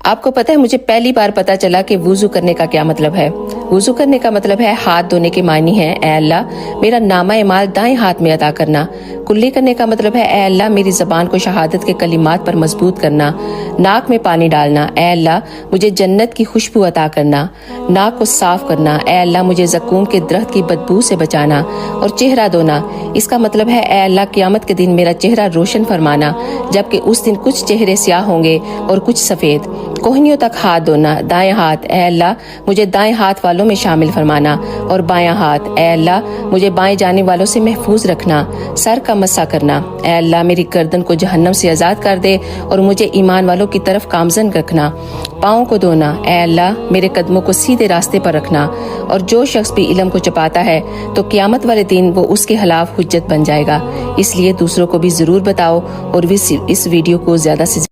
آپ کو پتہ ہے مجھے پہلی بار پتا چلا کہ وضو کرنے کا کیا مطلب ہے۔ وضو کرنے کا مطلب ہے ہاتھ دھونے کے معنی ہے اے اللہ میرا نامہ اعمال دائیں ہاتھ میں ادا کرنا۔ کلی کرنے کا مطلب ہے اے اللہ میری زبان کو شہادت کے کلمات پر مضبوط کرنا۔ ناک میں پانی ڈالنا اے اللہ مجھے جنت کی خوشبو عطا کرنا۔ ناک کو صاف کرنا اے اللہ مجھے زقوم کے درخت کی بدبو سے بچانا۔ اور چہرہ دھونا اس کا مطلب ہے اے اللہ قیامت کے دن میرا چہرہ روشن فرمانا، جبکہ اس دن کچھ چہرے سیاہ ہوں گے اور کچھ سفید۔ کوہنیوں تک ہاتھ دھونا دائیں ہاتھ اے اللہ مجھے دائیں ہاتھ والوں میں شامل فرمانا، اور بایاں ہاتھ اے اللہ مجھے بائیں جانے والوں سے محفوظ رکھنا۔ سر کا مسح کرنا اے اللہ میری گردن کو جہنم سے آزاد کر دے اور مجھے ایمان والوں کی طرف گامزن رکھنا۔ پاؤں کو دھونا اے اللہ میرے قدموں کو سیدھے راستے پر رکھنا، اور جو شخص بھی علم کو چھپاتا ہے تو قیامت والے دن وہ اس کے خلاف حجت بن جائے گا۔ اس لیے دوسروں کو بھی ضرور بتاؤ اور اس ویڈیو کو زیادہ سے زیادہ